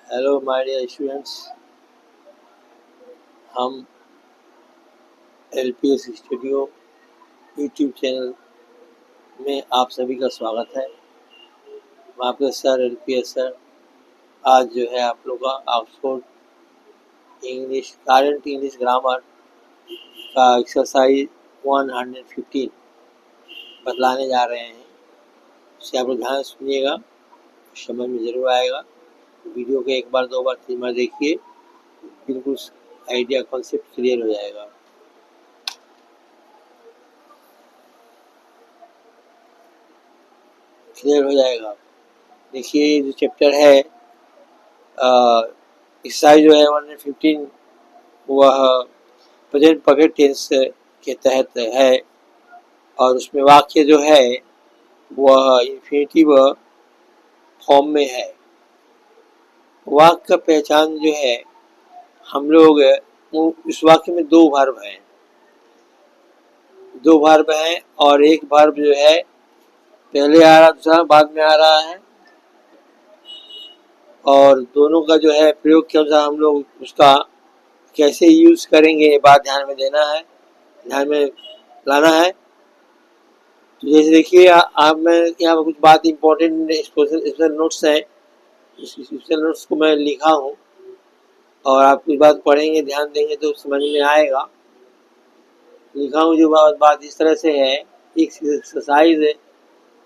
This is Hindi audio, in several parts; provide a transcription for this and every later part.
Hello my dear students. हम एलपीएस स्टूडियो यूट्यूब चैनल में आप सभी का स्वागत है। मैं आपके सर एलपीएस सर। आज जो है आप लोग का Oxford English current English grammar का एक्सरसाइज 115 बतलाने जा रहे हैं। इसे आप लोग ध्यान से सुनिएगा, समझ में ज़रूर आएगा। वीडियो को एक बार, दो बार, तीन बार देखिए, बिल्कुल आइडिया कॉन्सेप्ट क्लियर हो जाएगा। देखिए ये जो चैप्टर है एक्सरसाइज जो है 115 वह प्रेजेंट परफेक्ट टेंस के तहत है और उसमें वाक्य जो है वह इन्फिनिटिव फॉर्म में है। वाक्य का पहचान जो है हम लोग इस वाक्य में दो वर्ब हैं और एक वर्ब जो है पहले आ रहा, दूसरा बाद में आ रहा है और दोनों का जो है प्रयोग के अनुसार हम लोग उसका कैसे यूज करेंगे ये बात ध्यान में देना है, ध्यान में लाना है। तो जैसे देखिए आप मैं यहाँ पर कुछ बात इम्पोर्टेंट स्पेशल नोट्स हैं, स्पेशल नोट्स को मैं लिखा हूँ और आप कुछ बात पढ़ेंगे, ध्यान देंगे तो समझ में आएगा। लिखा हूँ जो बात इस तरह से है। एक्सरसाइज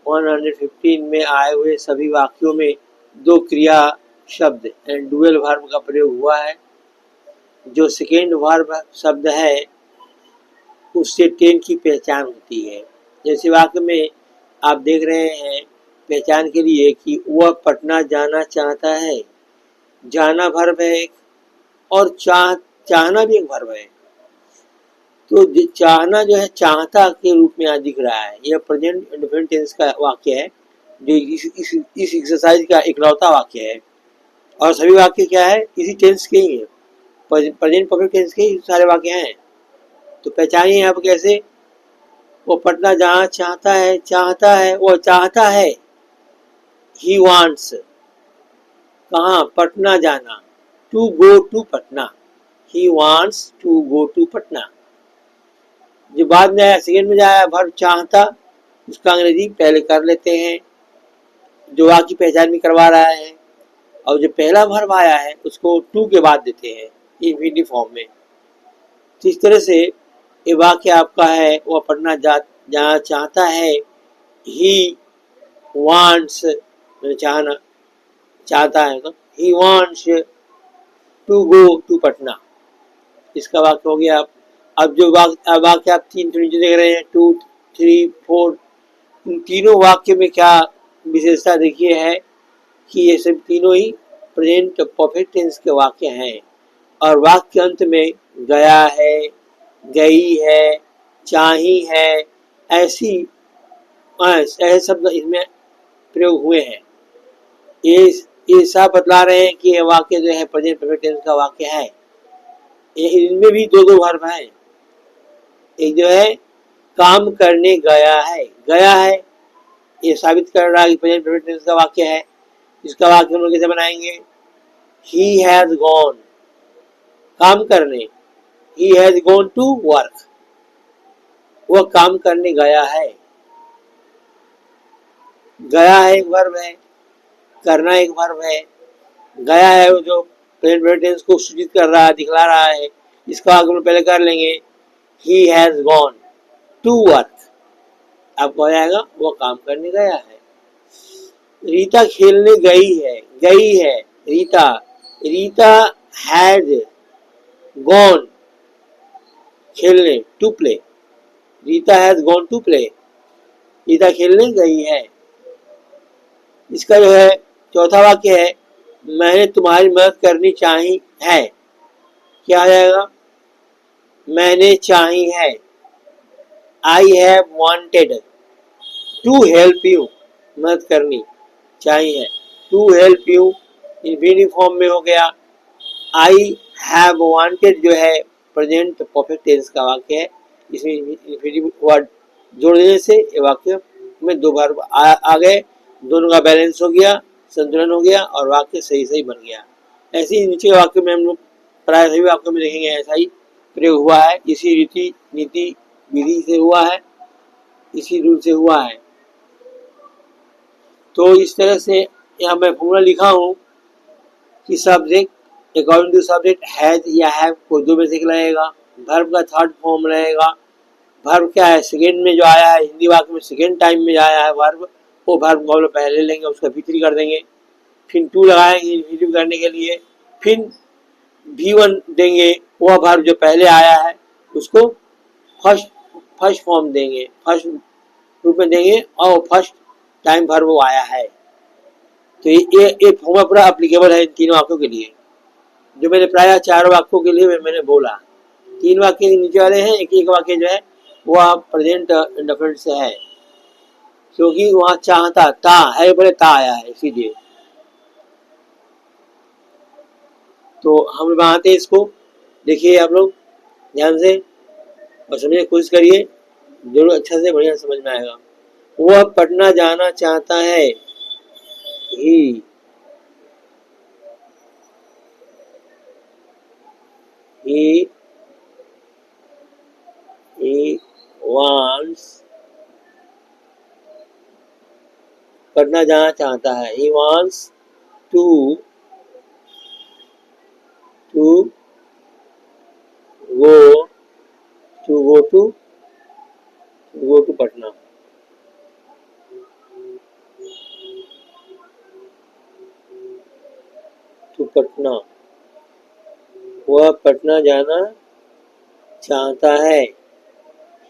115 में आए हुए सभी वाक्यों में दो क्रिया शब्द एंड डुअल वर्ब का प्रयोग हुआ है। जो सेकेंड वर्ब शब्द है उससे टेन की पहचान होती है। जैसे वाक्य में आप देख रहे हैं पहचान के लिए कि वह पटना जाना चाहता है। जाना वर्ब है एक और चाहना भी एक वर्ब है। तो चाहना जो है चाहता के रूप में यहाँ दिख रहा है। यह प्रेजेंट इंडेफिनिट टेंस का वाक्य है जो इस एक्सरसाइज का इकलौता वाक्य है और सभी वाक्य क्या है इसी टेंस के ही है, प्रेजेंट परफेक्ट टेंस के ही सारे वाक्य हैं। तो पहचानिए यहाँ पर कैसे। वो पटना जाना चाहता है वो चाहता है। ही वांट्स कहाँ, पटना जाना, to go to Patna. He wants to go to Patna. जो बाद में आया सेकेंड में जाया वर्ब चाहता, उसका अंग्रेजी पहले कर लेते हैं जो वाक्य पहचान भी करवा रहा है और जो पहला वर्ब आया है उसको टू के बाद देते हैं इन्फिनिटिव फॉर्म में। तो इस तरह से ये वाक्य आपका है वह पढ़ना जाना चाहता है। ही वांट्स चाहना चाहता है तो he wants to go to Patna, इसका वाक्य हो गया। अब जो वाक्य आप तीन नीचे देख रहे हैं 2, 3, 4, इन तीनों वाक्य में क्या विशेषता देखिए है कि ये सब तीनों ही प्रेजेंट परफेक्ट टेंस के वाक्य हैं और वाक्य के अंत में गया है, गई है, चाही है, ऐसे शब्द इसमें प्रयोग हुए हैं। ये सब बतला रहे हैं कि ये वाक्य जो है प्रेजेंट परफेक्ट टेंस का वाक्य है। इनमें भी दो वर्ब हैं। एक जो है काम करने गया है, ये साबित कर रहा है कि प्रेजेंट परफेक्ट टेंस का वाक्य है। इसका वाक्य हम लोग कैसे बनाएंगे। ही हैज गॉन काम करने, he has gone to work, वह काम करने गया है। गया है एक वर्ब है, करना एक वर्ब है। गया है वो जो प्रेजेंट परफेक्ट टेंस को सूचित कर रहा है, दिखला रहा है। इसका वाक्य हम पहले कर लेंगे he has gone to work, आपको हो जाएगा वो काम करने गया है। रीता खेलने गई है रीता हैज गॉन खेलने to play, Rita has gone to play, Rita खेलने गई है। इसका जो है चौथा वाक्य है मैंने तुम्हारी मदद करनी चाही है, क्या आ जाएगा, मैंने चाही है। I have wanted to help you, मदद करनी चाहिए है, to help you infinitive form में हो गया। आई हैव वांटेड जो है प्रेजेंट परफेक्ट टेंस का वाक्य है। इसमें इन्फिनिटिव वर्ड जोड़ देने से ये वाक्य में दो बार आ गए, दोनों का बैलेंस हो गया, संतुलन हो गया और वाक्य सही बन गया। ऐसे ही नीचे वाक्य में हम लोग प्राय सभी वाक्यों में देखेंगे ऐसा ही प्रयोग हुआ है, इसी रीति नीति विधि से हुआ है, इसी रूल से हुआ है। तो इस तरह से यहाँ मैं फॉर्मूला लिखा हूँ कि subject according to subject has या हैव को दो में से लगेगा, वर्ब का थर्ड फॉर्म रहेगा। वर्ब क्या है, सेकेंड में जो आया है हिंदी वाक्य में सेकेंड टाइम में आया है वर्ब, वो वर्ब को हम लोग पहले लेंगे, उसका V3 कर देंगे, फिर टू लगाएंगे इंफिनिटिव करने के लिए, फिर V1 देंगे, वह वर्ब जो पहले आया है उसको फर्स्ट फॉर्म देंगे, फर्स्ट रूप में देंगे और फर्स्ट टाइम वर्ब वो आया है। तो ये फॉर्मूला पूरा एप्लीकेबल है इन तीनों वाक्यों के लिए, जो मैंने प्राय 4 वाक्यों के लिए मैंने बोला। 3 वाक्य नीचे वाले हैं, एक वाक्य जो है वह प्रेजेंट इंडेफिनिट से है, क्योंकि वहाँ चाहता ता है, बोले ता आया है इसीलिए। तो हम बनाते हैं इसको, देखिए आप लोग ध्यान से और समझने की कोशिश करिए, जरूर अच्छा से बढ़िया समझ में आएगा। वह पटना जाना चाहता है, ही wants, पटना जाना चाहता है, he wants to go to Patna. to Patna, वह पटना जाना चाहता है,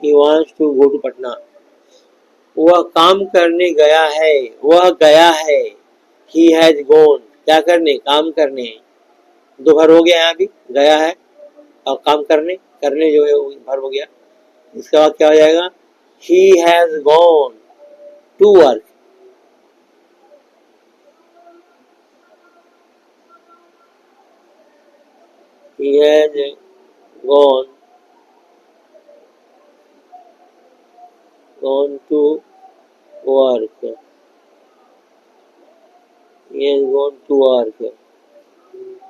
he wants to go to Patna. वह काम करने गया है, वह गया है, he has gone, क्या करने, काम करने, दो भर हो गया यहाँ भी, गया है और काम करने, करने जो है वो भर हो गया। इसके बाद क्या हो जाएगा, he has gone to work, he has gone to work, he has gone to work,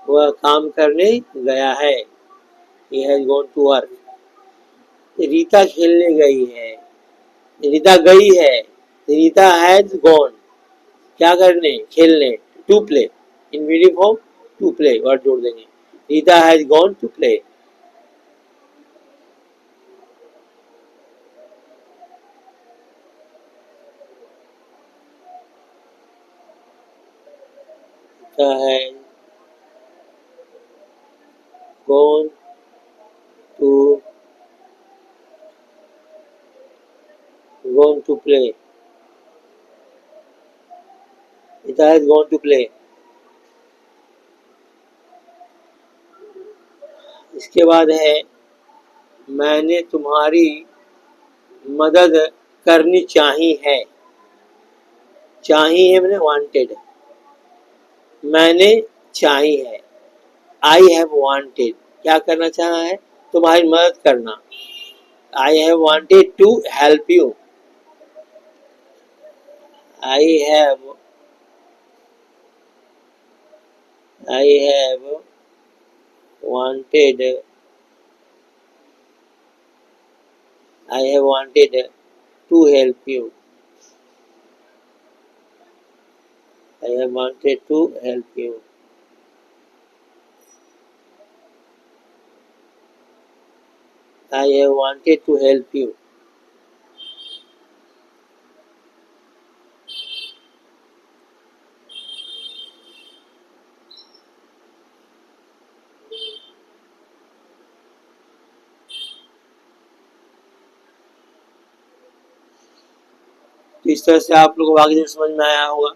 वह काम करने गया है, he has gone to work। Rita खेलने गई है, रीता गई है, रीता हैज गॉन, क्या करने, खेलने, to play, infinitive form to play word जोड़ देंगे, Rita has gone to play. Rita has gone to play, Rita has gone to play. इसके बाद है, मैंने तुम्हारी मदद करनी चाहिए है, चाहिए है मैंने वांटेड, मैंने चाहिए है, आई हैव वांटेड, क्या करना चाहा है, तुम्हारी मदद करना, I have wanted to help you, I have wanted to help you, I have wanted to help you। I have wanted to help you। तो इस तरह से आप लोगों को आगे समझ में आया होगा।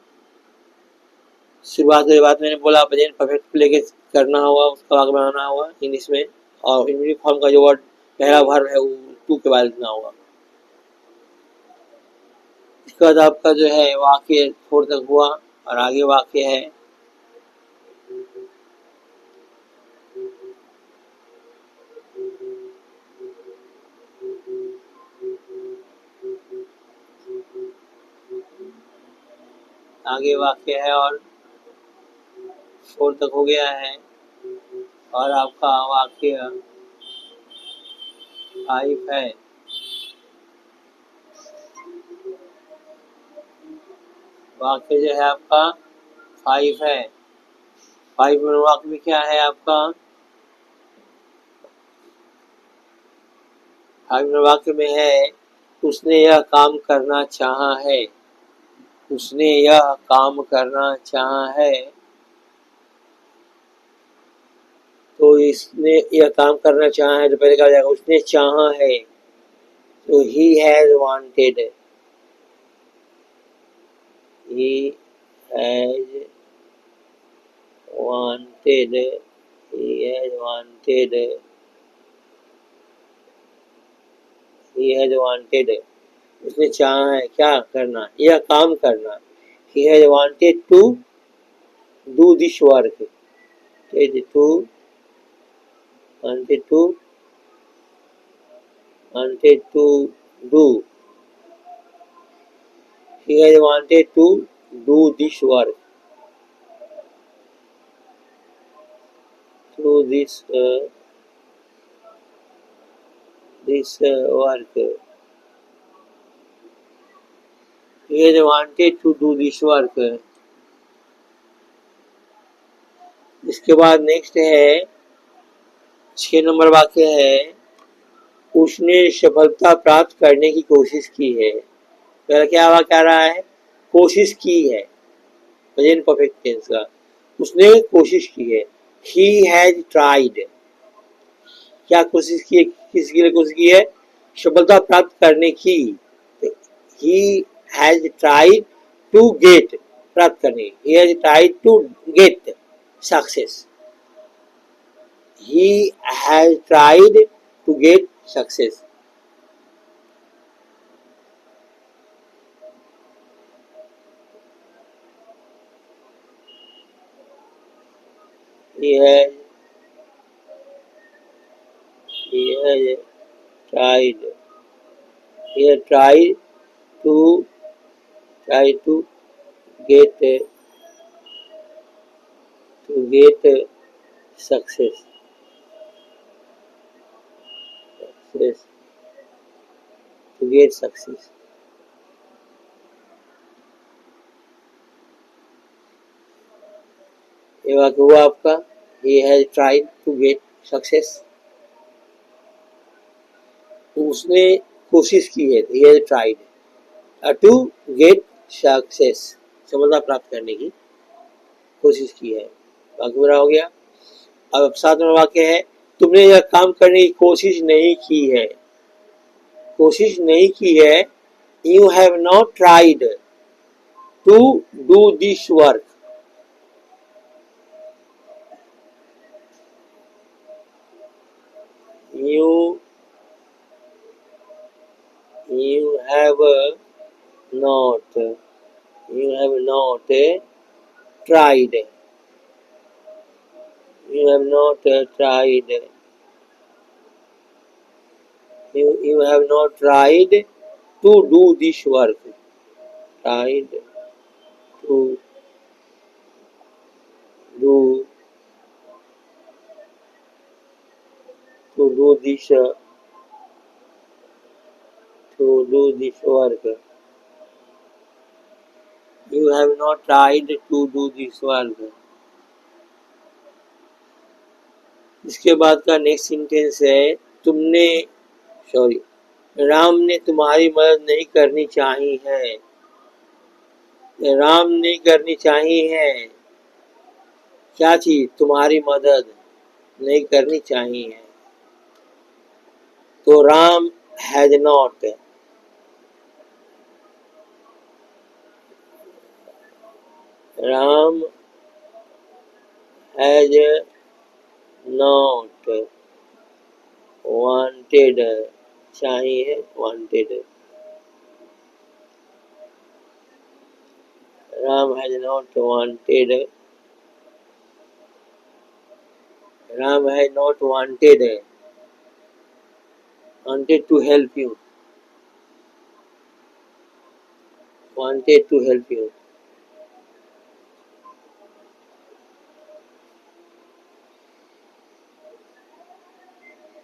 शुरुआत के बाद मैंने बोला प्रेजेंट परफेक्ट लेके करना होगा, उसका आगे बनाना होगा इंग्लिश में, और इनफिनिटिव फॉर्म का जो वर्ड पहला वर्ब है वो टू के बाद लिखना होगा। इसके बाद आपका जो है वाक्य 4 तक हुआ और आगे वाक्य है, आगे वाक्य है और 4 तक हो गया है और आपका वाक्य 5 है। वाक्य जो है आपका 5 है। 5 नंबर वाक्य में क्या है आपका? 5 नंबर वाक्य में है उसने यह काम करना चाहा है। उसने यह काम करना चाहा है। तो इसने यह काम करना चाहा है तो पहले क्या हो जाएगा? उसने चाहा है। तो he has wanted. He has wanted. He has wanted. He has wanted. उसने चाहा है क्या करना? यह काम करना। He has wanted to do this work. Wanted to do. He has wanted to do this work. Do this work. He has wanted to do this work. इसके बाद नेक्स्ट है 6 नंबर वाक्य है उसने सफलता प्राप्त करने की कोशिश की है। पहला क्या वाक्य आ रहा है? कोशिश की है, प्रेजेंट परफेक्ट टेंस का। उसने कोशिश की है। He has tried. क्या कोशिश की है? किसके लिए कोशिश की है? सफलता प्राप्त करने की। He has tried to get. प्राप्त करने। He has tried to get success. He has tried to get success. He has tried. He has tried to get success. To get success. ये वाक्य हुआ आपका He has tried to get success. उसने कोशिश की है He has tried to get success. सफलता प्राप्त करने की कोशिश की है। वाक्य पूरा हो गया। अब 7 नंबर वाक्य है तुमने यह काम करने की कोशिश नहीं की है। कोशिश नहीं की है। You have not tried to do this work. You have not tried. You have not tried. You have not tried to do this work. Tried to do this work. You have not tried to do this work. इसके बाद का नेक्स्ट सेंटेंस है राम ने तुम्हारी मदद नहीं करनी चाहिए है। राम ने करनी चाहिए है क्या चीज? तुम्हारी मदद नहीं करनी चाहिए है। तो Ram has not. Ram has not wanted. चाहिए wanted. Ram has not wanted. Ram has not wanted to help you. Wanted to help you.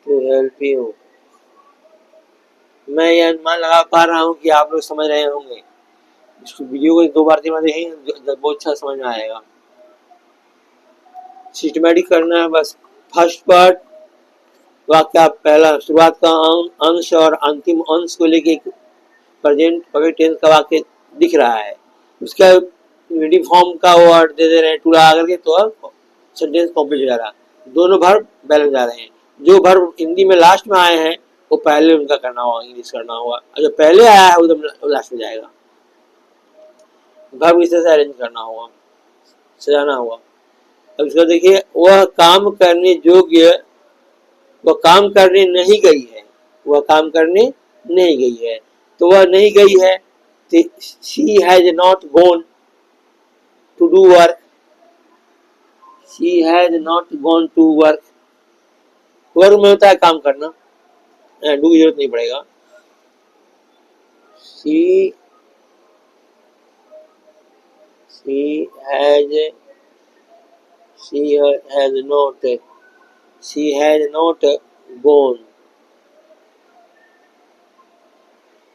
To help you. मैं ये अनुमान लगा पा रहा हूँ कि आप लोग समझ रहे होंगे। इस वीडियो को 2 बार 3 बार देखेंगे बहुत अच्छा समझ में आएगा। सिस्टमैटिक करना है बस। फर्स्ट पार्ट वाक्य पहला शुरुआत का अंश और अंतिम अंश को लेके प्रेजेंट परफेक्ट टेंस का वाक्य दिख रहा है। उसका यूनिटी फॉर्म का वर्ड दे दे रहे हैं टू लगा करके, तो सेंटेंस कंप्लीट हो जा रहा है। दोनों वर्ब बैलेंस जा रहे हैं। जो वर्ब हिंदी में लास्ट में आए हैं वो पहले उनका करना होगा, इंग्लिश करना होगा, और जो पहले आया है वो लास्ट में जाएगा। वर्ब इस तरह से अरेंज करना होगा, सजाना होगा। अब इसका देखिए, वह काम करने योग्य, वह काम करने नहीं गई है, वह काम करने नहीं गई है, तो वह नहीं गई है, तो she has not gone to do work. She has not gone to work. Work में होता है काम करना, डू की जरूरत नहीं पड़ेगा। She has not gone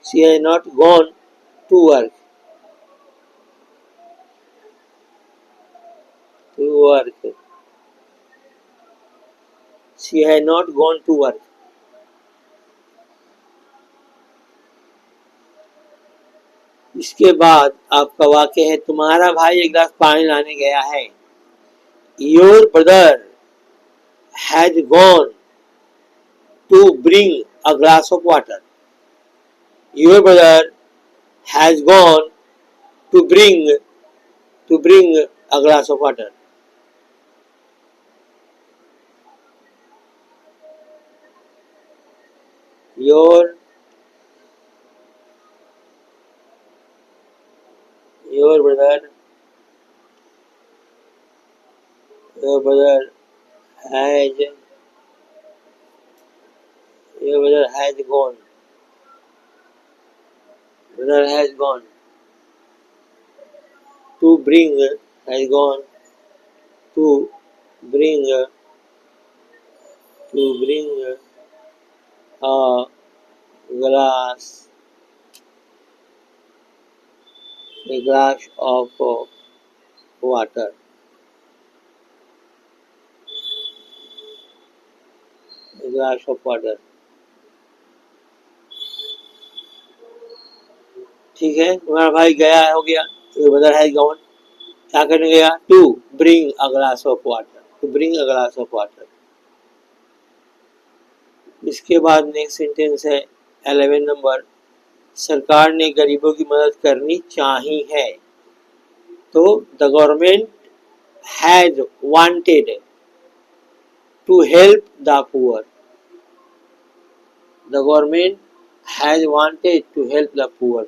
she has not gone to work she has not gone to work। इसके बाद आपका वाक्य है, तुम्हारा भाई एक गिलास पानी लाने गया है। Your brother has gone to bring a glass of water। Your brother has gone to bring a glass of water। Your brother has gone to bring has gone to bring a glass of water। A glass of water। ठीक है, तुम्हारा भाई गया हो गया, तो ब्रदर हैज गॉन, क्या करने गया? To bring a glass of water. To bring a glass of water. इसके बाद नेक्स्ट सेंटेंस है 11 नंबर, सरकार ने गरीबों की मदद करनी चाहिए है। तो the government has wanted to help the poor. The government has wanted to help the poor.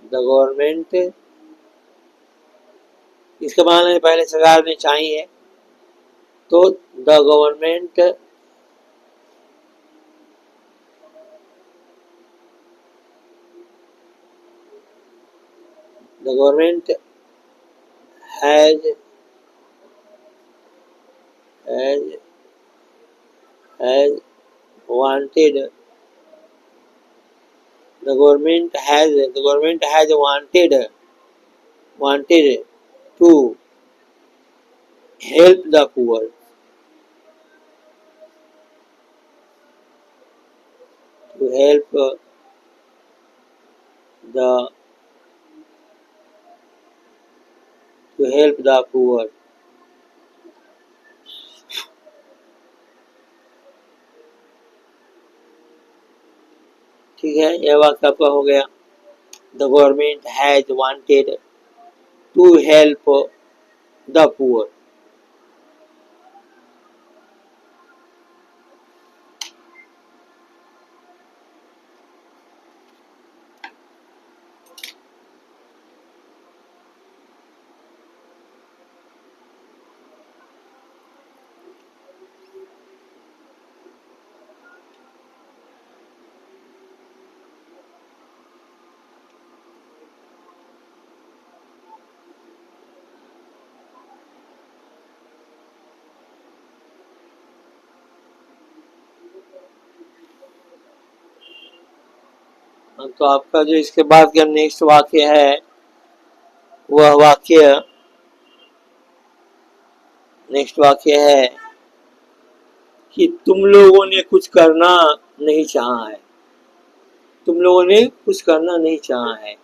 The government, इसके बाद पहले सरकार ने चाहिए, तो the government has wanted the government has wanted to help the poor। to help the poor। ठीक है, यह वाक्य आपका हो गया। The government has wanted to help the poor. तो आपका जो इसके बाद का नेक्स्ट वाक्य है वह वाक्य नेक्स्ट वाक्य है कि तुम लोगों ने कुछ करना नहीं चाहा है। तुम लोगों ने कुछ करना नहीं चाहा है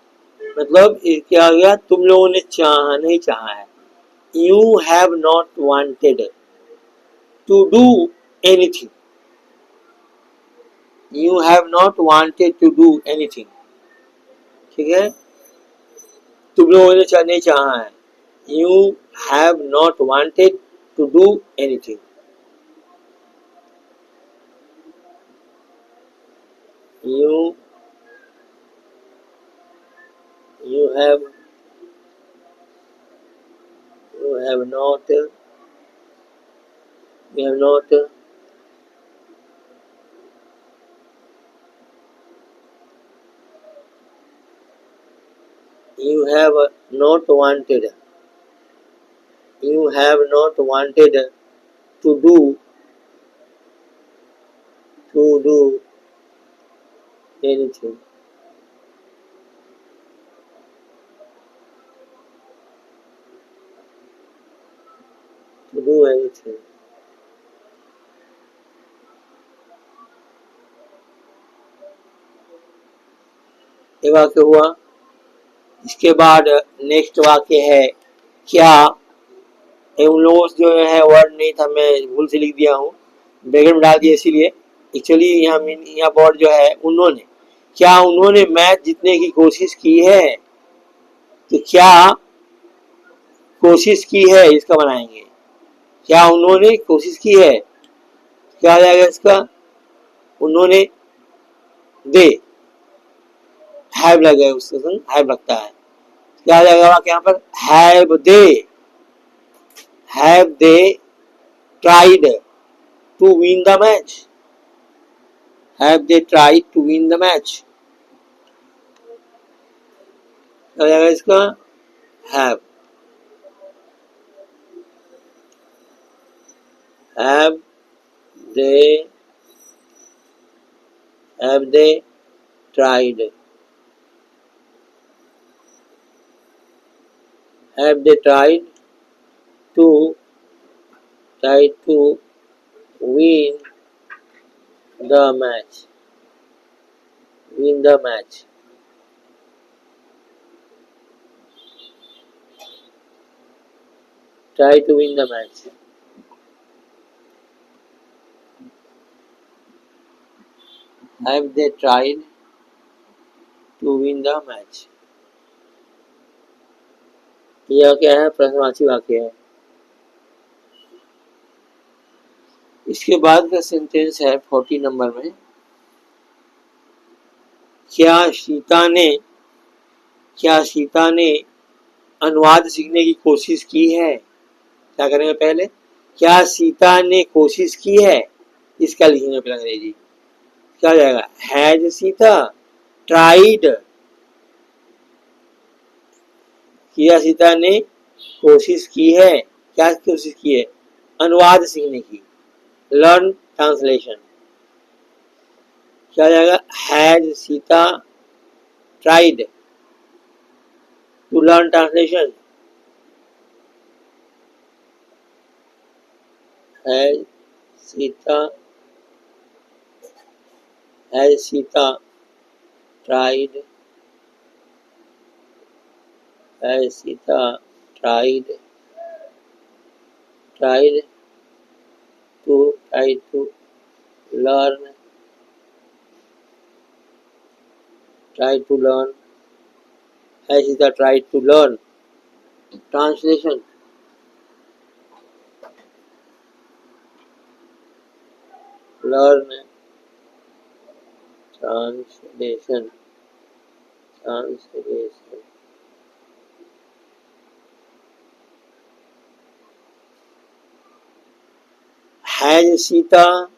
मतलब ये क्या आ गया, तुम लोगों ने चाहा नहीं चाहा है। You have not wanted to do anything. You have not wanted to do anything. ठीक है, तुम लोगों ने नहीं चाहा है। You have not wanted to do anything. You have not you have not wanted to do anything. To do anything. ये वाक्य हुआ। इसके बाद नेक्स्ट वाक्य है क्या। उन लोगों से जो है वर्ड नहीं था, मैं भूल से लिख दिया हूँ, ब्रैकेट में डाल दिया, इसीलिए एक्चुअली यहाँ वर्ड जो है उन्होंने, क्या उन्होंने मैच जीतने की कोशिश की है। तो क्या कोशिश की है इसका बनाएंगे, क्या उन्होंने कोशिश की है, क्या आ जाएगा इसका, उन्होंने दे हैव लगे, उसके संग हैव लगता है, क्या आ जाएगा यहाँ पर, have they tried to win the match. Have they tried to win the match, क्या आ जाएगा इसका, have they tried to win the match, try to win the match. Have they tried to win the match? यह क्या है, प्रश्नवाची वाक्य है। इसके बाद का सेंटेंस है 40 नंबर में, क्या सीता ने अनुवाद सीखने की कोशिश की है। क्या करेंगे पहले, क्या सीता ने कोशिश की है, इसका लिखेंगे पहले अंग्रेजी, क्या जाएगा, हैज सीता ट्राइड, क्या सीता ने कोशिश की है, क्या कोशिश की है, अनुवाद सीखने की, लर्न ट्रांसलेशन, क्या जाएगा, has Sita tried to learn translation, has Sita tried to learn has Sita tried to learn translation, learn translation. Has Sita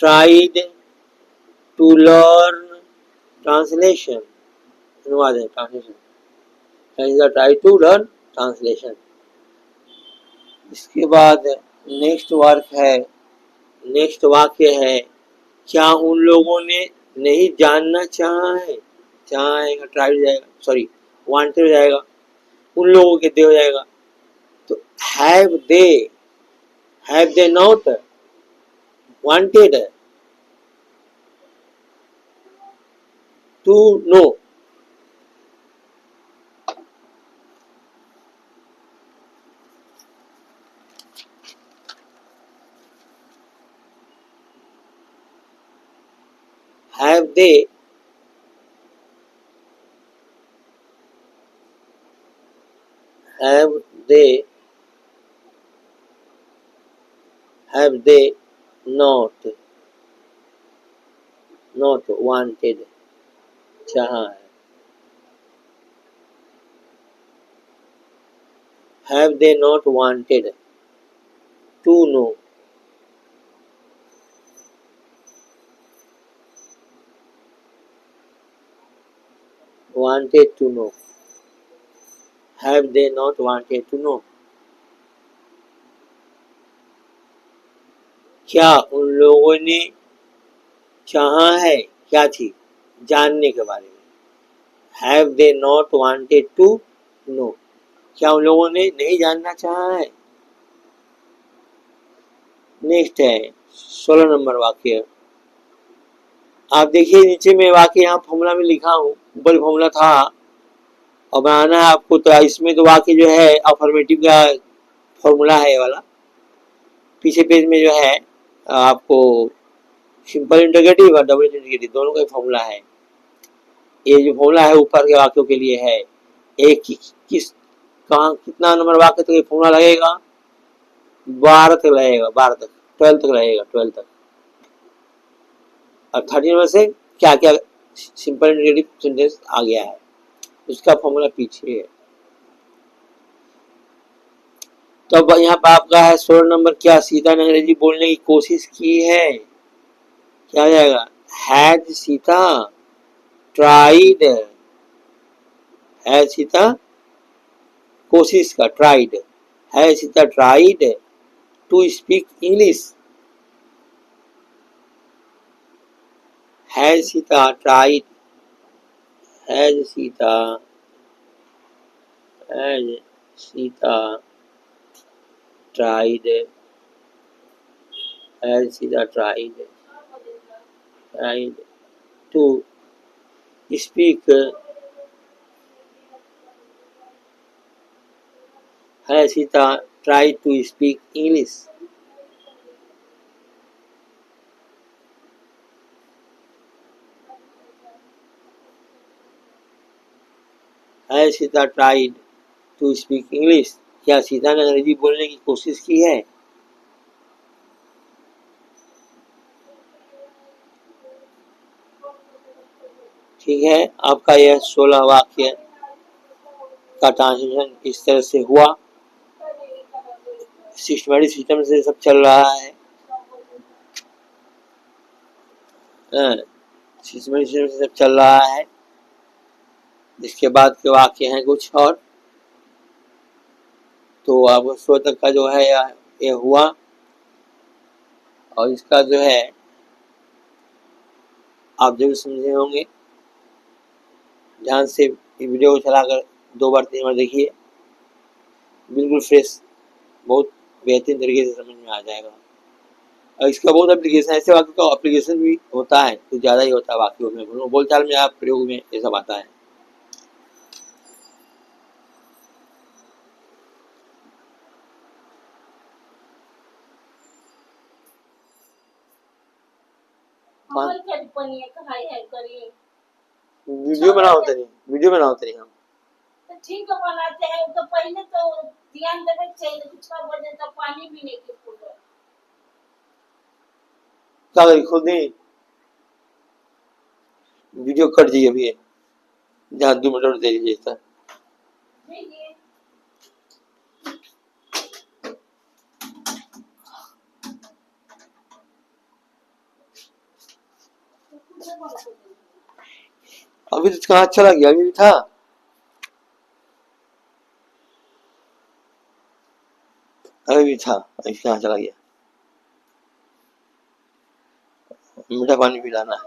tried to learn translation? अनुवाद है translation, Has Sita tried to learn translation. इसके बाद नेक्स्ट वाक्य है, क्या उन लोगों ने नहीं जानना चाहा है, चाहा आएगा ट्राई हो जाएगा, सॉरी वांटेड हो जाएगा, उन लोगों के दे हो जाएगा। तो have they not wanted to know, have they have they have they not wanted चाहा है, have they not wanted to know, wanted to know, have they not wanted to know, क्या उन लोगों ने चाहा है क्या चीज जानने के बारे में, have they not wanted to know, क्या उन लोगों ने नहीं जानना चाहा है। नेक्स्ट है 16 नंबर वाक्य। आप देखिए नीचे में वाक्य यहाँ फॉर्मूला में लिखा हूँ, ऊपर फॉर्मूला था और बनाना है आपको, तो इसमें तो वाक्य जो है अफर्मेटिव का फॉर्मूला है ये वाला, पीछे पेज में जो है आपको सिंपल इंटीग्रेटिव और डबल इंटीग्रेटिव दोनों का फॉर्मूला है। ये जो फॉर्मूला है ऊपर के वाक्यों के लिए है, एक किस कहाँ कितना नंबर वाक्य तक ये फॉर्मूला लगेगा, 12 तक लगेगा, 12 तक 12 तक लगेगा, 12 तक। और 30 नंबर से क्या क्या सिंपल इंटीग्रेटिव सेंटेंस आ गया है, उसका फॉर्मूला पीछे है। तो अब यहाँ पर आपका है 16 नंबर, क्या सीता ने अंग्रेजी बोलने की कोशिश की है, क्या हो जाएगा, has Sita tried, has Sita कोशिश का tried, has Sita tried to speak English, has Sita tried, has Sita tried, has Sita tried to speak, has Sita tried to speak English, has Sita tried to speak English, क्या सीता ने अंग्रेजी बोलने की कोशिश की है। ठीक है, आपका यह 16 वाक्य का ट्रांसलेशन इस तरह से हुआ, सिस्टमैटिक सिस्टम से सब चल रहा है, सिस्टमैटिक सिस्टम से सब चल रहा है। इसके बाद के वाक्य हैं कुछ और, तो अब 16 तक का जो है ये हुआ, और इसका जो है आप जरूर समझे होंगे। ध्यान से वीडियो को चलाकर 2 बार 3 बार देखिए, बिल्कुल फ्रेश, बहुत बेहतरीन तरीके से समझ में आ जाएगा। और इसका बहुत एप्लीकेशन, ऐसे वाक्यों का एप्लीकेशन भी होता है, कुछ ज़्यादा ही होता है वाक्यों में, बोलचाल में आप प्रयोग में ये सब आता है। वीडियो बनाओ तरी हम ठीक है बनाते हैं, तो पहले तो ध्यान देना चाहिए, कुछ का वजह तो पानी भी नहीं गिर पड़ा, क्या करी खुद नहीं वीडियो कट जाइए अभी, जहाँ 2 मिनट दे दीजिए सर। अभी तो कहाँ चला गया, अभी भी था, अभी भी था, अभी कहाँ चला गया, मीठा पानी पिलाना है।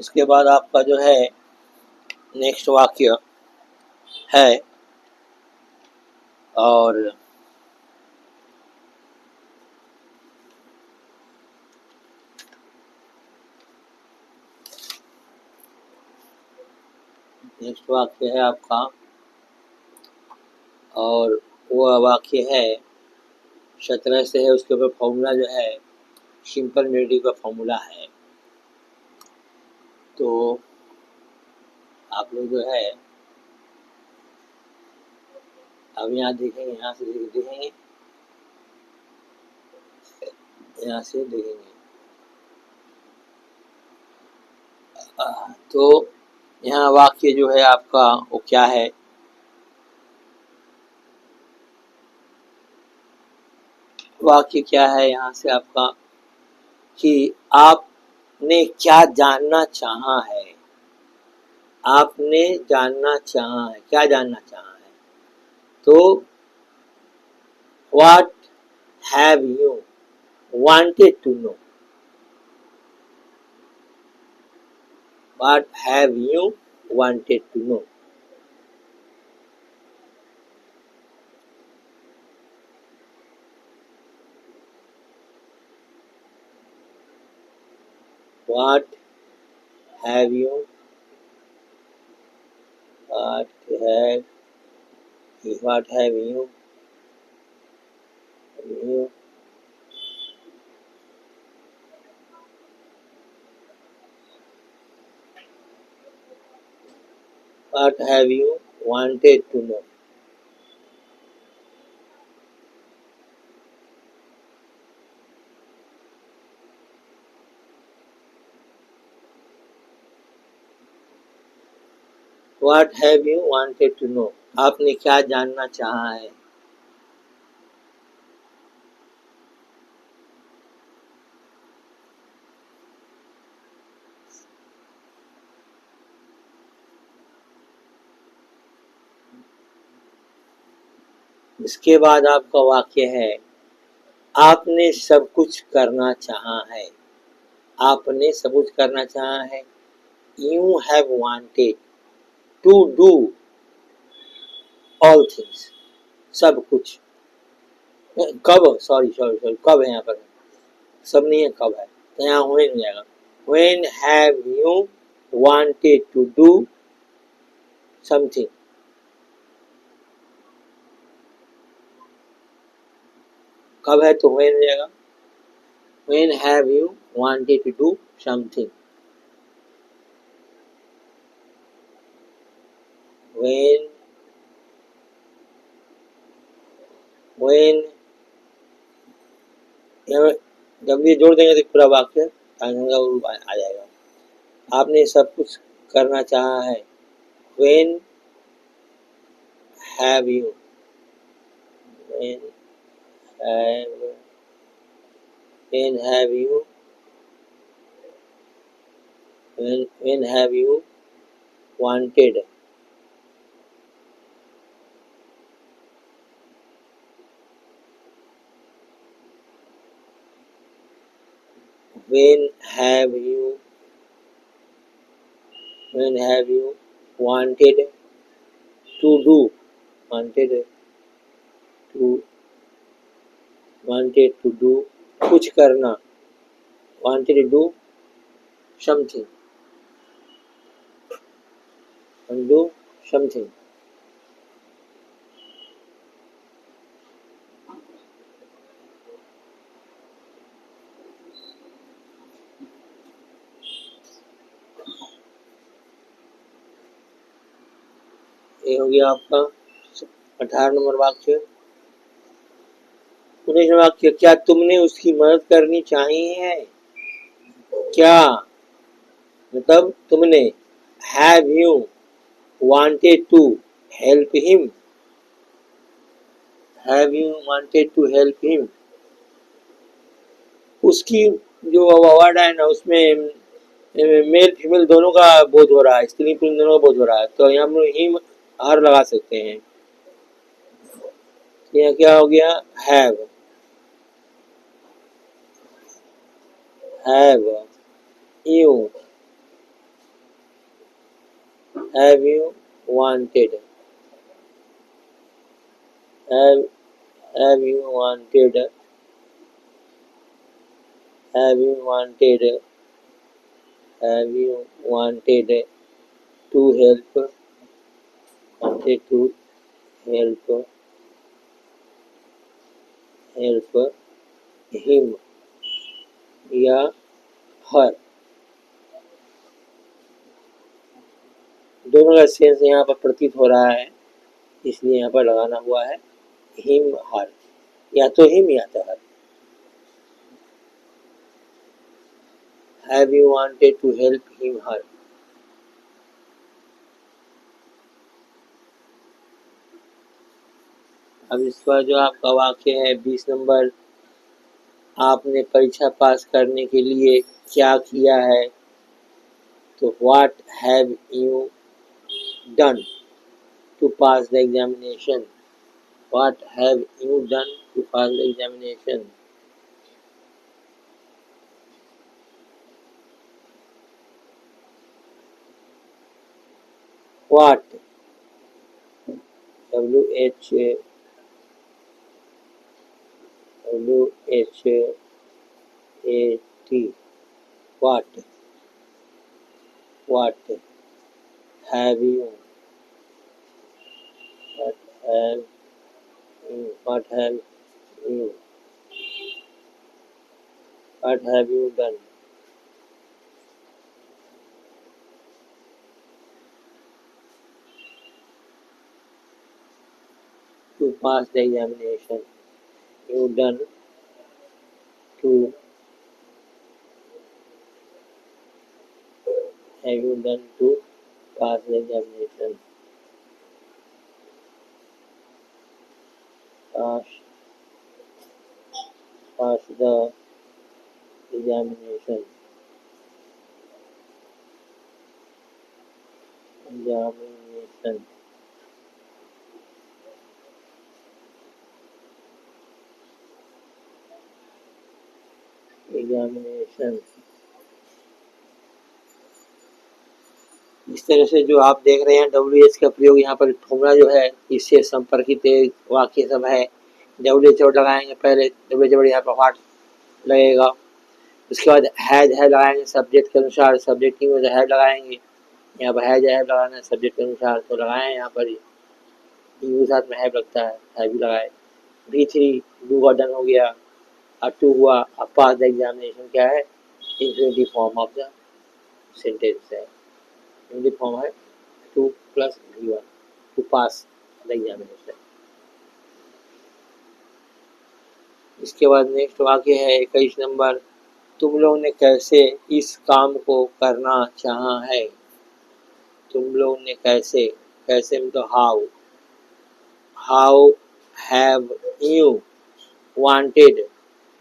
इसके बाद आपका जो है नेक्स्ट वाक्य है, और नेक्स्ट वाक्य है आपका, और वो वाक्य है 17 से है, उसके ऊपर फॉर्मूला जो है सिंपल मेलोडी का फॉर्मूला है। तो आप लोग जो है अब यहाँ देखेंगे, यहाँ से देखेंगे, यहाँ से देखेंगे। तो यहाँ वाक्य जो है आपका वो क्या है, वाक्य क्या है यहाँ से आपका कि आपने क्या जानना चाहा है, आपने जानना चाहा है, क्या जानना चाहा है। तो what have you wanted to know, what have you wanted to know। What have you, what have you what have you wanted to know। What have you wanted to know, आपने क्या जानना चाहा है। इसके बाद आपका वाक्य है आपने सब कुछ करना चाहा है, आपने सब कुछ करना चाहा है। You have wanted to do all things, सब कुछ। कब, सॉरी कब है यहाँ पर, सब नहीं है, कब है तो यहाँ when हो जाएगा। When have you wanted to do something, कब है तो when हो जाएगा। When have you wanted to do something, when जब ये जोड़ देंगे तो पूरा वाक्य आ जाएगा। आपने सब कुछ करना चाहा है। When have you, when have you wanted, when have you wanted to do, wanted to do कुछ करना, wanted to do something, ये हो गया आपका 18 नंबर वाक्य। 19 वाक्य, क्या तुमने उसकी मदद करनी चाहिए है, क्या मतलब तुमने, have you wanted to help him, have you wanted to help him। उसकी जो वर्ड है ना उसमें मेल फीमेल दोनों का बोध हो रहा है, स्त्री पुरुष दोनों का बोध हो रहा है, तो यहाँ हम हिम हर लगा सकते हैं। यहाँ क्या हो गया, have you Have you wanted? Have you wanted? Have you wanted? Have you wanted to help? Wanted to help him या her, दोनों का सेंस यहाँ पर प्रतीत हो रहा है, इसलिए यहाँ पर लगाना हुआ है हिम हर, या तो हिम या तो her. Have you wanted to help him her. अब इस पर जो आपका वाक्य है 20 नंबर, आपने परीक्षा पास करने के लिए क्या किया है, तो what have you done to pass the examination. What have you done to pass the examination. What WHAT what have you what have you done to pass the examination। You done to have you done to pass the examination। Pass the examination। Examination. इस तरह से जो आप देख रहे हैं WH का प्रयोग यहाँ पर फॉर्मूला जो है इससे संपर्कित वाक्य सब है। WH वर्ड लगाएंगे पहले, WH वर्ड यहाँ पर व्हाट लगेगा, उसके बाद हैज है लगाएंगे सब्जेक्ट के अनुसार, सब्जेक्ट की वजह हैज लगाएंगे, यहाँ पर हैज है लगाना है सब्जेक्ट के अनुसार, तो लगाए यहाँ पर के साथ में हैव लगता है भी लगाए। V3 डू का डन हो गया, और 2 हुआ, अब पास द एग्जामिनेशन क्या है, infinitive form of the sentence है, इंफिनिटिव फॉर्म है 2 + V1 to pass the examination. इसके बाद नेक्स्ट वाक्य है 21 नंबर, तुम लोग ने कैसे इस काम को करना चाहा है। तुम लोग ने कैसे, कैसे मतलब how have you wanted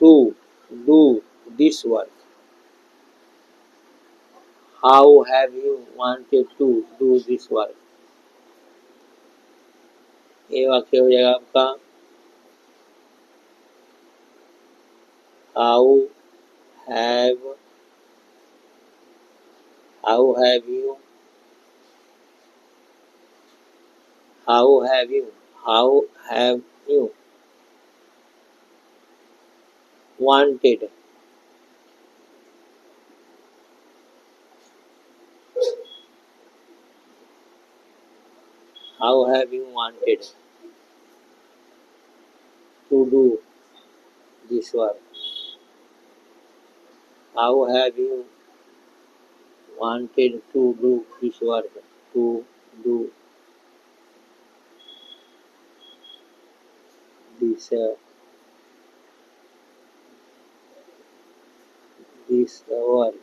to do this work। How have you wanted to do this work। ये वाक्य हो जाएगा आपका How have you wanted to do this work। How have you wanted to do this work। To do this work।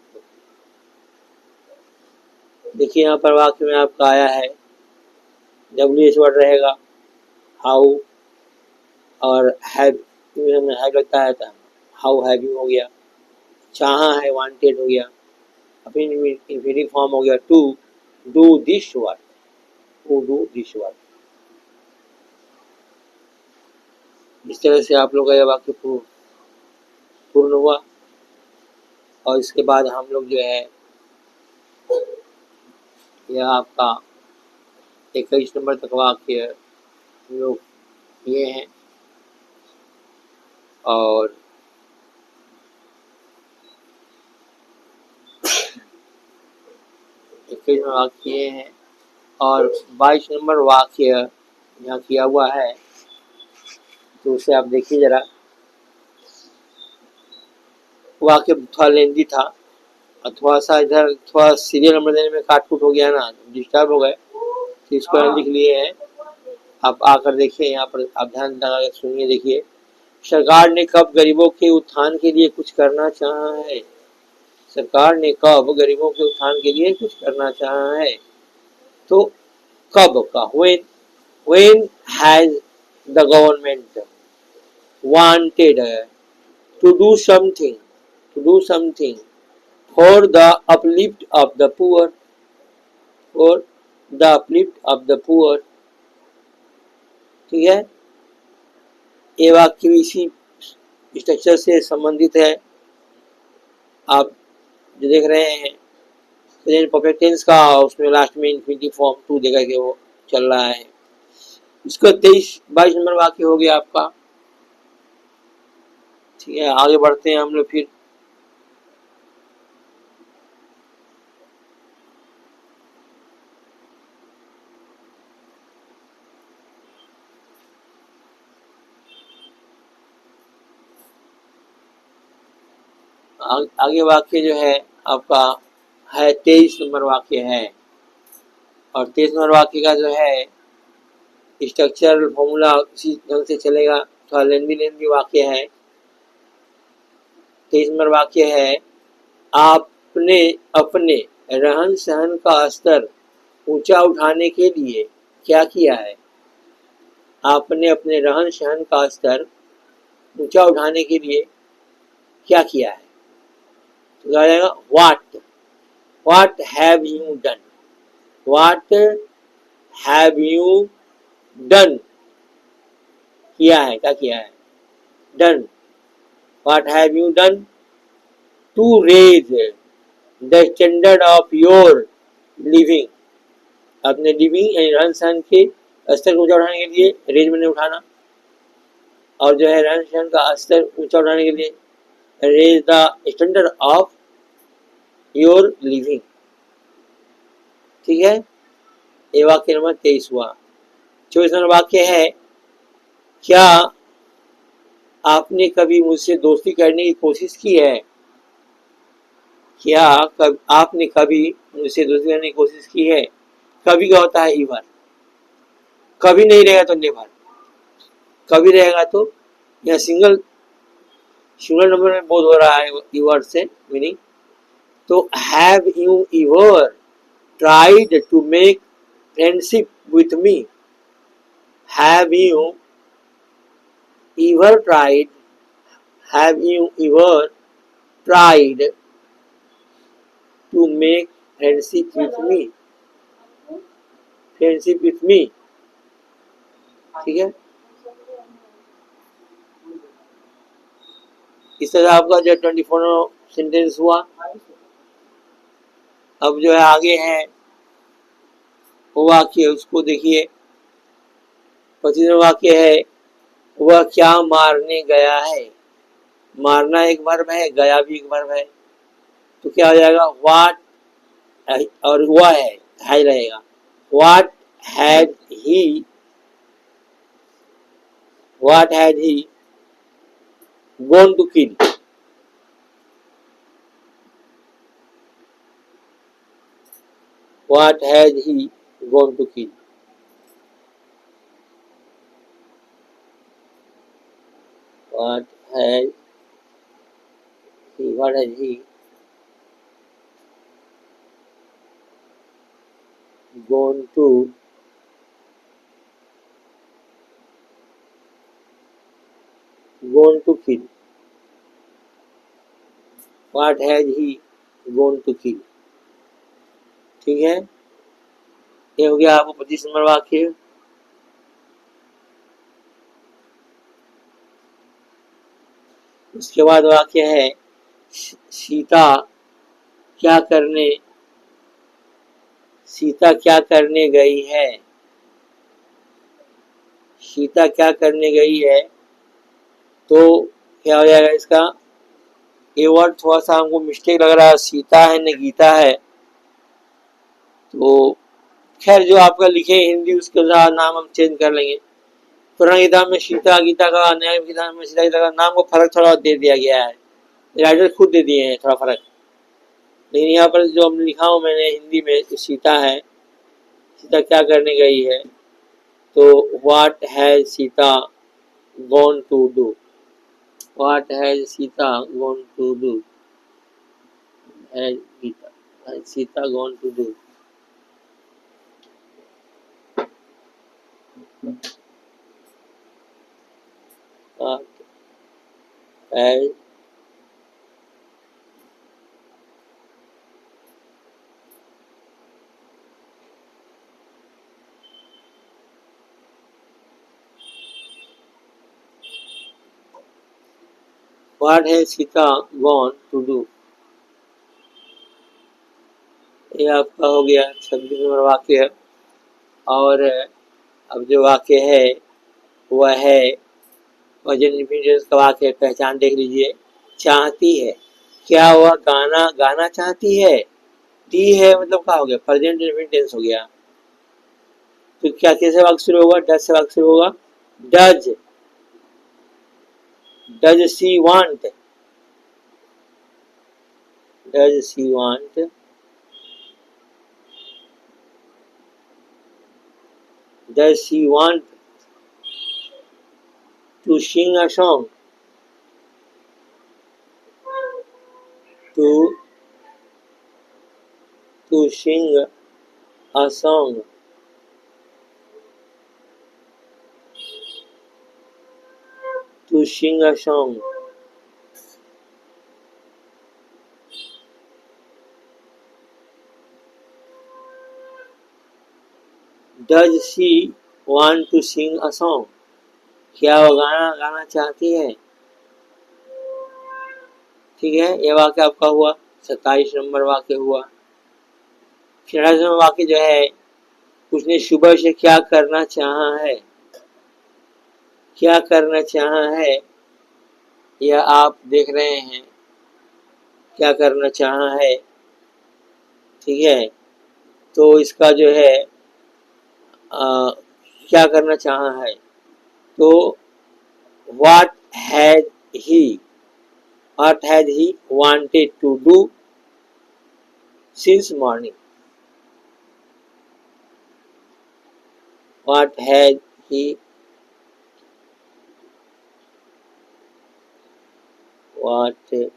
देखिए यहाँ पर वाक्य में आपका आया है WH वर्ड रहेगा हाउ, और हैव हमने हैव लगता है था, हाउ हैव यू हो गया, चाहा है वांटेड हो गया, अपनी इंफिनिटिव फॉर्म हो गया to do this work. To do this work. इस तरह से आप लोग का यह वाक्य पूर्ण हुआ। और इसके बाद हम लोग जो है यह आपका 21 नंबर तक वाक्य हम लोग किए हैं और 21 में वाक्य किए हैं और 22 नंबर वाक्य यहाँ किया हुआ है, तो उसे आप देखिए जरा। वाक्य थोड़ा लेंदी था और थोड़ा सा इधर थोड़ा सीरियल नंबर देने में काट कूट हो गया ना, डिस्टर्ब हो गए, तो इसको हम लिख लिए हैं। आप आकर देखिए, यहाँ पर आप ध्यान लगा के सुनिए, देखिए। सरकार ने कब गरीबों के उत्थान के लिए कुछ करना चाहा है? सरकार ने कब गरीबों के उत्थान के लिए कुछ करना चाहा है? तो कब का when has the government wanted to do something for the uplift of the poor, ठीक है। ये वाक्य भी इसी स्ट्रक्चर से संबंधित है। आप जो देख रहे हैं प्रेजेंट परफेक्ट टेंस का, उसमें लास्ट में इन्फिनिटिव फॉर्म टू देकर के वो चल रहा है। इसका 22 नंबर वाक्य हो गया आपका, ठीक है। आगे बढ़ते हैं हम लोग फिर। आगे वाक्य जो है आपका है 23 नंबर वाक्य है और 23 नंबर वाक्य का जो है स्ट्रक्चर फॉर्मूला इसी ढंग से चलेगा। थोड़ा लेंदी वाक्य है। 23 नंबर वाक्य है, आपने अपने रहन सहन का स्तर ऊंचा उठाने के लिए क्या किया है? आपने अपने रहन सहन का स्तर ऊंचा उठाने के लिए क्या किया है? तो क्या जाएगा? What have you done? What have you done? किया है, क्या किया है? Done. What have you done to raise the standard of your living? अपने लिविंग यानी रहन सहन के स्तर को ऊंचा उठाने के लिए, रेज मैंने उठाना, और जो है रहन सहन का स्तर ऊंचा उठाने के लिए raise the standard of your living, ठीक है। ये वाक्य नंबर 23 हुआ। 24 नंबर वाक्य है, क्या आपने कभी मुझसे दोस्ती करने की कोशिश की है? क्या आपने कभी मुझसे दोस्ती करने की कोशिश की है? कभी का होता है ईवर, कभी नहीं रहेगा तो नेवर, कभी रहेगा तो या सिंगल नंबर में बोध हो रहा है ईवर से मीनिंग। तो have you ever tried to make friendship with me? Have you ever tried, have you ever tried to make friendship with me? Friendship with me, ठीक है। इस तरह आपका जो 24 सेंटेंस हुआ। अब जो है आगे है वो वाक्य, उसको देखिए। 25वां वाक्य है, वह क्या मारने गया है? मारना एक वर्ब है, गया भी एक वर्ब है, तो क्या हो जाएगा? व्हाट, और हुआ है रहेगा। What had he gone to kill? What had he gone to kill? What had he gone to kill? What had he gone to kill? ठीक है, ये हो गया आपको 25 नंबर वाक्य। उसके बाद वाक्य है, सीता क्या करने गई है? सीता क्या करने गई है, तो क्या हो जाएगा इसका, ये वर्ड थोड़ा सा हमको मिस्टेक लग रहा है, सीता है न गीता है। तो खैर जो आपका लिखे हिंदी उसके नाम हम चेंज कर लेंगे। पुरानी किताब में सीता गीता का, नया किताब में सीता गीता का नाम को फर्क थोड़ा दे दिया गया है, राइटर खुद दे दिए हैं थोड़ा फर्क। लेकिन यहाँ पर जो हम लिखा हूँ मैंने हिंदी में, सीता है, सीता क्या करने गई है, तो what has Sita gone to do, what has Sita gone to do, has Sita gone to do. What has What has Sita gone to do? ये आपका हो गया 26 नंबर वाक्य। और अब जो वाक्य है वह है प्रेजेंट इंडिफिनिट का वाक्य, पहचान देख लीजिए। चाहती है, क्या हुआ, गाना गाना चाहती है, दी है मतलब क्या हो गया, प्रेजेंट इंडिफिनिट हो गया। तो क्या कैसे वाक्य शुरू होगा, डज से वाक्य शुरू होगा। Does she want, does she want, does she want to sing a song, to sing a song, to sing a song, does she want to sing a song, क्या वो गाना गाना चाहती है। ठीक है, ये वाक्य आपका हुआ 27 नंबर वाक्य हुआ। 28 नंबर वाक्य जो है, उसने सुबह से क्या करना चाहा है, क्या करना चाहा है, यह आप देख रहे हैं, क्या करना चाहा है। ठीक है, तो इसका जो है क्या करना चाहा है, तो what had he wanted to do since morning, what had he what had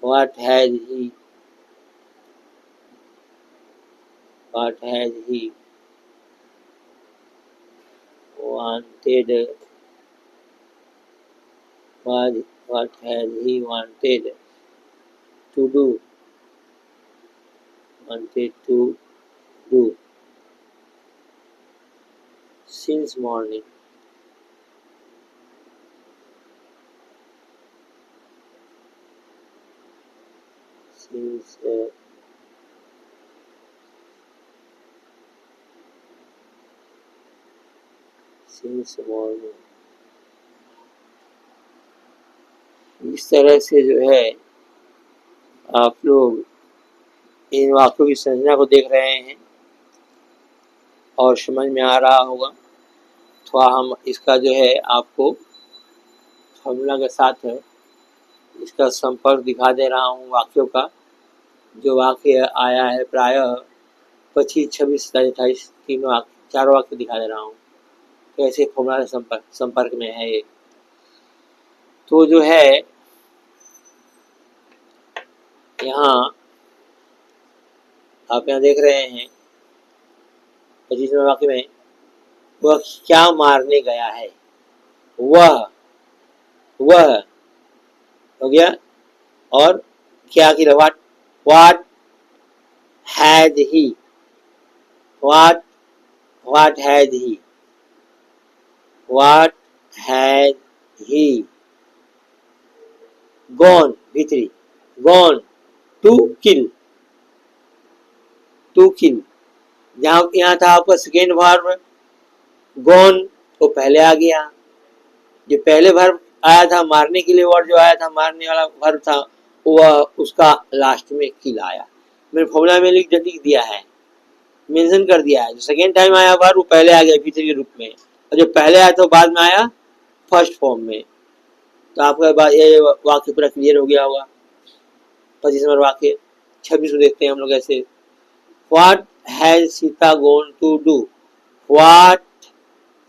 what had he wanted what had he wanted to do since morning, since morning। इस तरह से जो है आप लोग इन वाक्यों की संरचना को देख रहे हैं और समझ में आ रहा होगा। थोड़ा हम इसका जो है आपको फॉर्मूला के साथ है इसका संपर्क दिखा दे रहा हूँ वाक्यों का। जो वाक्य आया है प्रायः 25, 26, 27, 3 वाक्य, 4 वाक्य दिखा दे रहा हूँ, कैसे फॉर्मूला से संपर्क में है ये। तो जो है यहाँ आप यहाँ देख रहे हैं 25वें वाक्य में, वह क्या मारने गया है, वह हो गया, और क्या की what had he gone भीतरी, gone to kill जहाँ यहाँ था आपका सेकेंड वर्ब गॉन, वो पहले आ गया। जो पहले वर्ब आया था मारने के लिए, वर्ड जो आया था मारने वाला वर्ब था, वह उसका लास्ट में किल आया। मैंने फॉर्मूला में लिख दिया है, मेंशन कर दिया है। जो सेकेंड टाइम आया वर्ब वो पहले आ गया V3 के रूप में, और जो पहले आया तो बाद में आया फर्स्ट फॉर्म में। तो आपका ये वाक्य पूरा क्लियर हो गया होगा। 25 नंबर वाक्य। 26 को देखते हैं हम लोग ऐसे। What has Sita gone to do? What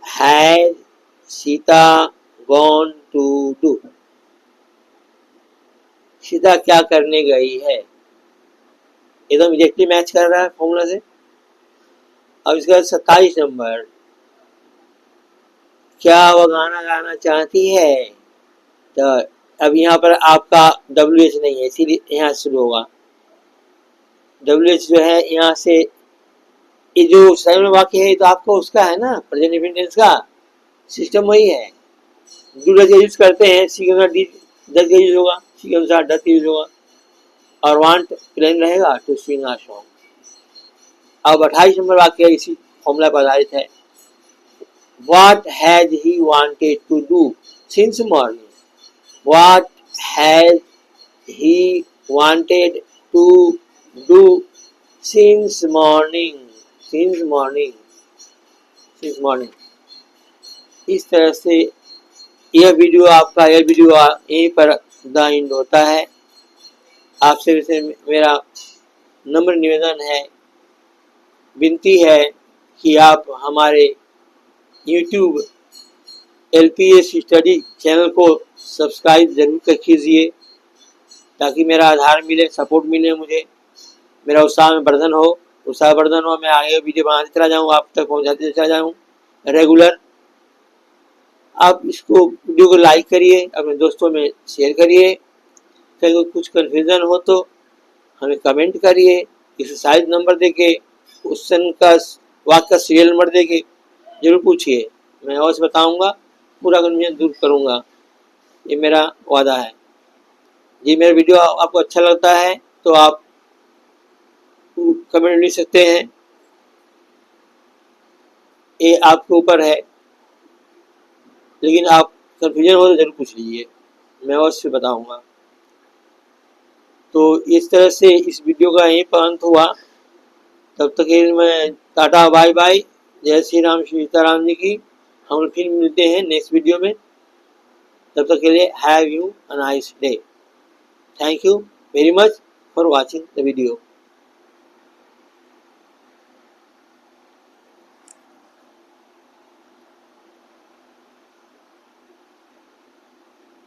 has Sita gone to do? Sita क्या करने गई है? एकदम एग्जैक्टली मैच कर रहा है फॉर्मूला से। अब इसका 27 नंबर, क्या वह गाना गाना चाहती है? तो अब यहाँ पर आपका WH नहीं है, इसीलिए यहाँ शुरू होगा। WH जो है यहाँ से, ये जो सेकंड वाक्य है तो आपको उसका है ना, प्रेजेंट इंडिपेंडेंस का सिस्टम वही है। डू डज यूज करते हैं, सी के अनुसार डज का यूज होगा, सी के अनुसार डज यूज होगा, और वांट प्लेन रहेगा टू सिंग अ सॉन्ग। अब 28 नंबर वाक्य इसी फॉर्मूला पर आधारित है। What has he wanted to do since morning? What has he wanted to do since morning? Since morning. Since morning. इस तरह से यह वीडियो यहीं पर द एंड होता है। आपसे मेरा नम्र निवेदन है, विनती है कि आप हमारे YouTube LPS स्टडी चैनल को सब्सक्राइब जरूर कीजिए, ताकि मेरा आधार मिले, सपोर्ट मिले, मुझे मेरा उत्साह में वर्धन हो, मैं आगे वीडियो बनाते चला जाऊँ, आप तक पहुँचाते चला जाऊँ रेगुलर। आप इसको वीडियो को लाइक करिए, अपने दोस्तों में शेयर करिए। कहीं कुछ कन्फ्यूज़न हो तो हमें कमेंट करिए, एक्सरसाइज नंबर देके, क्वेश्चन का वाक्य का सीरियल नंबर देके जरूर पूछिए, मैं अवश्य बताऊंगा, पूरा कन्फ्यूजन दूर करूंगा, ये मेरा वादा है जी। मेरा वीडियो आपको अच्छा लगता है तो आप कमेंट लिख सकते हैं, ये आपके ऊपर है, लेकिन आप कन्फ्यूजन हो तो जरूर पूछ लीजिए, मैं अवश्य बताऊंगा। तो इस तरह से इस वीडियो का यहीं पर अंत हुआ। तब तक के लिए मैं टाटा बाय बाय, जय श्री राम सीताराम जी की। हम फिर मिलते हैं नेक्स्ट वीडियो में, तब तक के लिए have you a nice day. Thank you very much for watching the video.